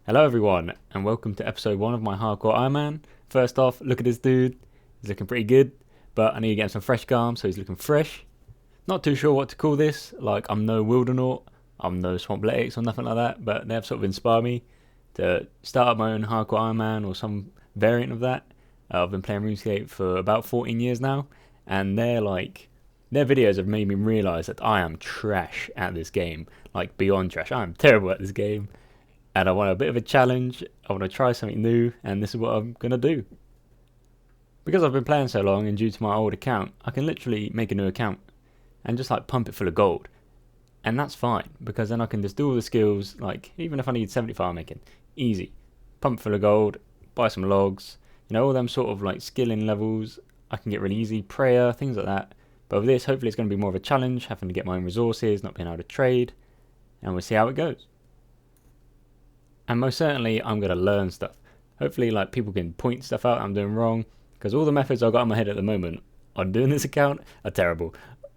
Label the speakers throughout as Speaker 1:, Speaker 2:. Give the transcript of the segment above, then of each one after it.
Speaker 1: Hello everyone, and welcome to episode 1 of my Hardcore Iron Man. First off, look at this dude. He's looking pretty good, but I need to get him some fresh garms, so he's looking fresh. Not too sure what to call this, like I'm no Wildernaut, I'm no Swampletics or nothing like that, but they have sort of inspired me to start up my own Hardcore Iron Man or some variant of that. I've been playing RuneScape for about 14 years now, and their videos have made me realise that I am trash at this game, like beyond trash. I am terrible at this game. And I want a bit of a challenge, I want to try something new, and this is what I'm going to do. Because I've been playing so long and due to my old account, I can literally make a new account and just like pump it full of gold. And that's fine, because then I can just do all the skills, like even if I need 75 making, easy. Pump full of gold, buy some logs, all them sort of like skilling levels, I can get really easy, prayer, things like that. But with this, hopefully it's going to be more of a challenge, having to get my own resources, not being able to trade, and we'll see how it goes. And most certainly, I'm going to learn stuff. Hopefully, like people can point stuff out I'm doing wrong, because all the methods I've got in my head at the moment on doing this account are terrible.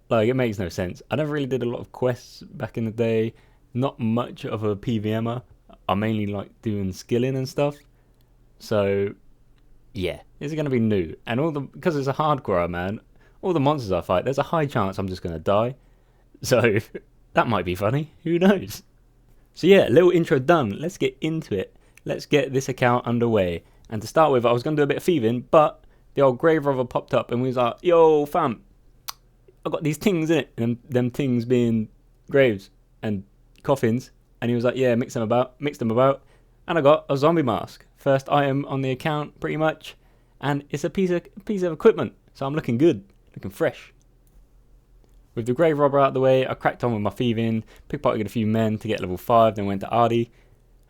Speaker 1: Like, it makes no sense. I never really did a lot of quests back in the day. Not much of a PVMer. I mainly like doing skilling and stuff. So, yeah, it's going to be new. And because it's a hardcore, man, all the monsters I fight, there's a high chance I'm just going to die. So, that might be funny. Who knows? So yeah, little intro done. Let's get into it. Let's get this account underway. And to start with, I was going to do a bit of thieving, but the old grave robber popped up and we was like, yo, fam, I got these things in it. And them things being graves and coffins. And he was like, yeah, mix them about. And I got a zombie mask. First item on the account, pretty much. And it's a piece of equipment. So I'm looking good, looking fresh. With the grave robber out of the way, I cracked on with my thieving, pickpocketed a few men to get level 5, then went to Ardy.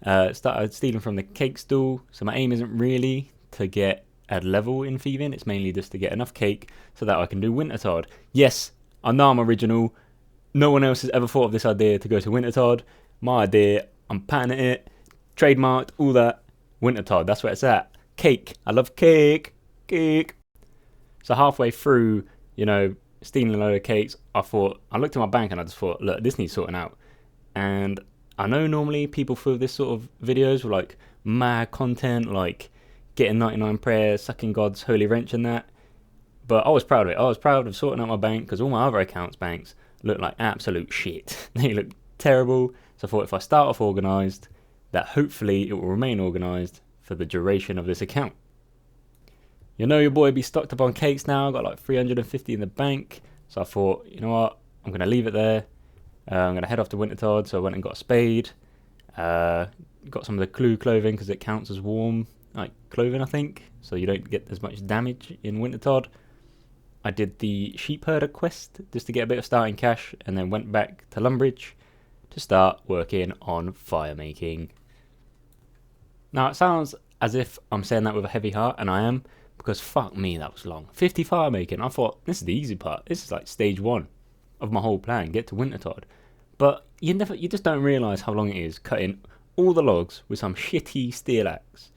Speaker 1: Started stealing from the cake stall, so my aim isn't really to get a level in thieving, it's mainly just to get enough cake so that I can do Wintertodt. Yes, I know I'm original, no one else has ever thought of this idea to go to Wintertodt. My idea, I'm patenting it, trademarked, all that. Wintertodt, that's where it's at. Cake, I love cake. So halfway through, stealing a load of cakes, I looked at my bank and I just thought, look, this needs sorting out. And I know normally people feel this sort of videos with like mad content, like getting 99 prayers, sucking God's holy wrench and that. But I was proud of it. I was proud of sorting out my bank because all my other accounts' banks look like absolute shit. They look terrible. So I thought if I start off organised, that hopefully it will remain organised for the duration of this account. Your boy be stocked up on cakes now. I've got like 350 in the bank. So I thought, you know what? I'm going to leave it there. I'm going to head off to Wintertodt. So I went and got a spade. Got some of the clue clothing because it counts as warm like clothing, I think. So you don't get as much damage in Wintertodt. I did the sheep herder quest just to get a bit of starting cash. And then went back to Lumbridge to start working on fire making. Now it sounds as if I'm saying that with a heavy heart, and I am. Because fuck me, that was long. 50 fire making. I thought, this is the easy part. This is like stage 1 of my whole plan. Get to Wintertodt. But you just don't realise how long it is cutting all the logs with some shitty steel axe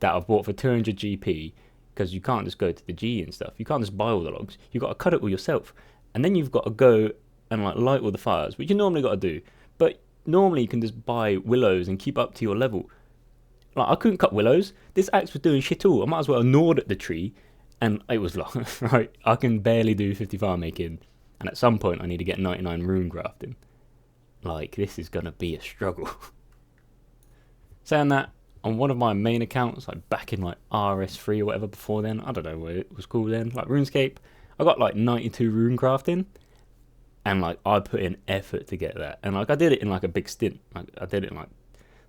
Speaker 1: that I've bought for 200 GP. Because you can't just go to the G and stuff. You can't just buy all the logs. You've got to cut it all yourself. And then you've got to go and like light all the fires, which you normally got to do. But normally you can just buy willows and keep up to your level. Like, I couldn't cut willows. This axe was doing shit all. I might as well have gnawed at the tree, and it was long, right? I can barely do 55 making, and at some point I need to get 99 RuneCrafting. Like, this is going to be a struggle. Saying that, on one of my main accounts, like back in like RS3 or whatever before then, I don't know what it was called then, like RuneScape, I got like 92 RuneCrafting, and like I put in effort to get that. And like I did it in like a big stint. Like I did it in like,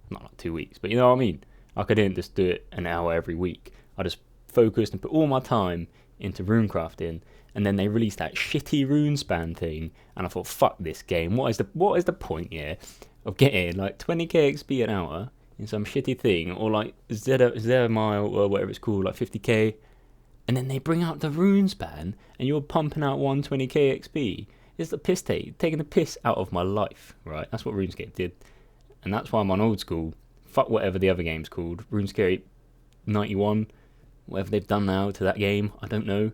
Speaker 1: not like 2 weeks, but you know what I mean? Like I didn't just do it an hour every week. I just focused and put all my time into RuneCrafting, and then they released that shitty RuneSpan thing, and I thought, fuck this game. What is the point here of getting like 20k XP an hour in some shitty thing, or like Zero Mile or whatever it's called, like 50k, and then they bring out the RuneSpan and you're pumping out 120k XP. It's the piss taking the piss out of my life, right? That's what RuneScape did, and that's why I'm on old school. Fuck whatever the other game's called. RuneScape 91. Whatever they've done now to that game, I don't know.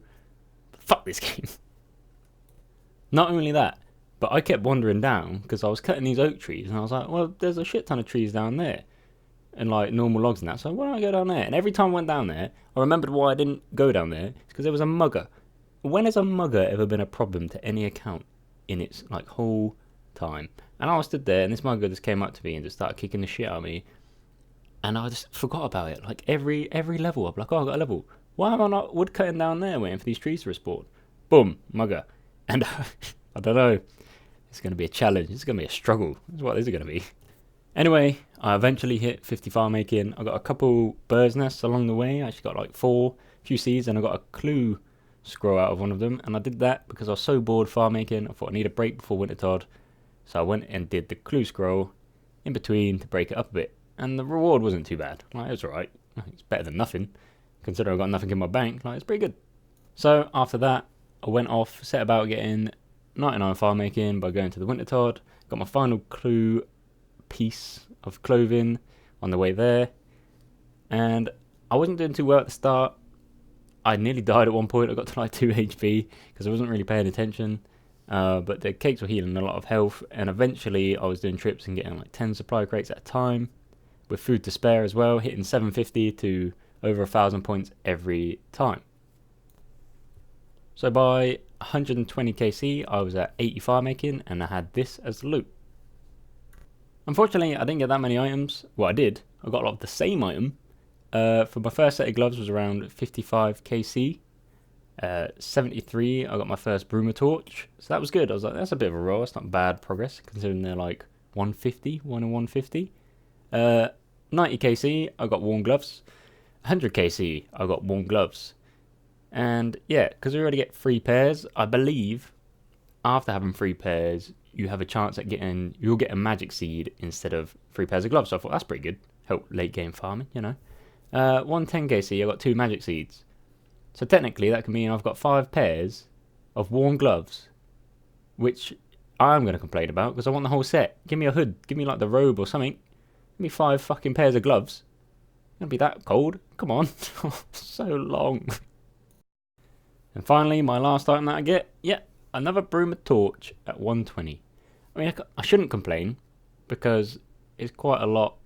Speaker 1: But fuck this game. Not only that, but I kept wandering down because I was cutting these oak trees and I was like, well, there's a shit ton of trees down there. and like normal logs and that. So why don't I go down there? And every time I went down there, I remembered why I didn't go down there. It's because there was a mugger. When has a mugger ever been a problem to any account in its like whole time? And I was stood there, and this mugger just came up to me and just started kicking the shit out of me. And I just forgot about it. Like every level, I'm like, oh, I got a level. Why am I not woodcutting down there waiting for these trees to respawn? Boom, mugger. And I don't know. It's going to be a challenge. It's going to be a struggle. That's what this is going to be. Anyway, I eventually hit 50 farm making. I got a couple bird's nests along the way. I actually got like 4, few seeds, and I got a clue scroll out of one of them. And I did that because I was so bored farm making. I thought I need a break before Wintertodt. So I went and did the clue scroll in between to break it up a bit. And the reward wasn't too bad. Like, it was alright. It's better than nothing. Considering I got nothing in my bank, like, it's pretty good. So after that, I went off, set about getting 99 farm making by going to the Wintertodt. Got my final clue piece of clothing on the way there, and I wasn't doing too well at the start. I nearly died at one point. I got to like 2 HP because I wasn't really paying attention, but the cakes were healing a lot of health, and eventually I was doing trips and getting like 10 supply crates at a time with food to spare as well, hitting 750 to over 1,000 points every time. So by 120 KC I was at 80 farm making, and I had this as loot. Unfortunately, I didn't get that many items. Well, I did. I got a lot of the same item. For my first set of gloves was around 55 KC. 73, I got my first Torch. So that was good. I was like, that's a bit of a roll. That's not bad progress, considering they're like 150, 1 and 150. 90 KC, I got warm gloves. 100 KC, I got warm gloves. And yeah, because we already get 3 pairs, I believe after having 3 pairs, you have a chance at you'll get a magic seed instead of 3 pairs of gloves. So I thought that's pretty good. Help late game farming, you know. 110 KC, I got 2 magic seeds. So technically that can mean I've got 5 pairs of warm gloves, which I'm going to complain about because I want the whole set. Give me a hood, give me like the robe or something. Give me 5 fucking pairs of gloves. It's going to be that cold. Come on. So long. And finally, my last item that I get, another Torch at 120. I mean, I shouldn't complain because it's quite a lot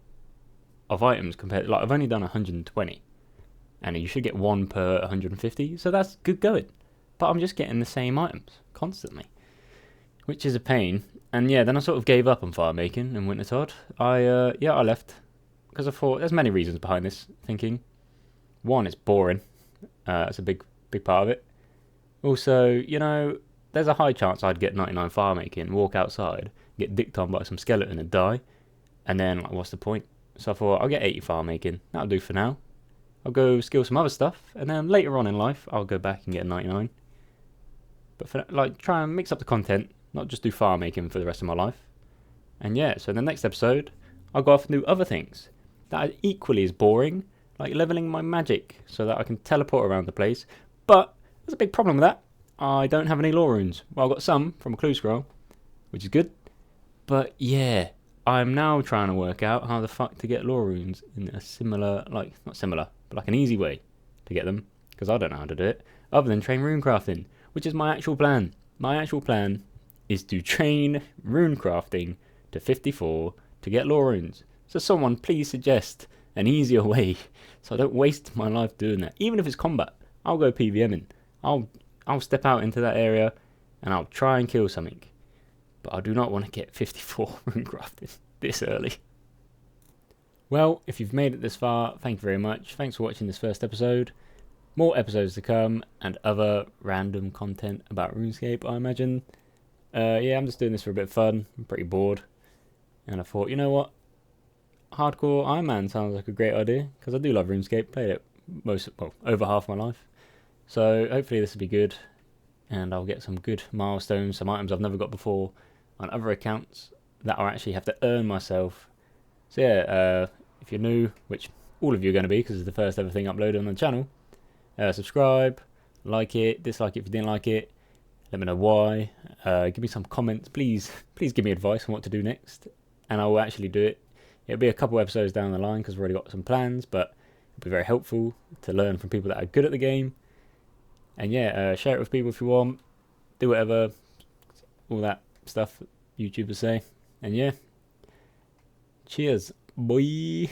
Speaker 1: of items compared. Like, I've only done 120, and you should get 1 per 150, so that's good going. But I'm just getting the same items constantly, which is a pain. And yeah, then I sort of gave up on farm making in Wintertodt. I left because I thought there's many reasons behind this thinking. One, it's boring. That's a big part of it. Also, you know, there's a high chance I'd get 99 farm making, walk outside, get dicked on by some skeleton and die. And then, like, what's the point? So I thought, I'll get 80 farm making. That'll do for now. I'll go skill some other stuff. And then later on in life, I'll go back and get 99. But for, like, try and mix up the content, not just do farm making for the rest of my life. And yeah, so in the next episode, I'll go off and do other things that are equally as boring, like leveling my magic so that I can teleport around the place. But there's a big problem with that. I don't have any lore runes. Well, I've got some from a clue scroll, which is good. But yeah, I'm now trying to work out how the fuck to get lore runes in a similar, like, not similar, but like an easy way to get them. Because I don't know how to do it, other than train RuneCrafting, which is my actual plan. My actual plan is to train RuneCrafting to 54 to get lore runes. So someone please suggest an easier way so I don't waste my life doing that. Even if it's combat, I'll go PVMing. I'll step out into that area and I'll try and kill something. But I do not want to get 54 RuneCrafting this early. Well, if you've made it this far, thank you very much. Thanks for watching this first episode. More episodes to come and other random content about RuneScape, I imagine. Yeah, I'm just doing this for a bit of fun. I'm pretty bored. And I thought, you know what? Hardcore Iron Man sounds like a great idea because I do love RuneScape. Played it over half my life. So hopefully this will be good and I'll get some good milestones, some items I've never got before on other accounts that I actually have to earn myself. So yeah, if you're new, which all of you are going to be because it's the first ever thing uploaded on the channel, subscribe, like it, dislike it if you didn't like it, let me know why, give me some comments, please give me advice on what to do next and I will actually do it. It'll be a couple episodes down the line because we've already got some plans, but it'll be very helpful to learn from people that are good at the game. And yeah, share it with people if you want, do whatever, all that stuff YouTubers say. And yeah, cheers, boy.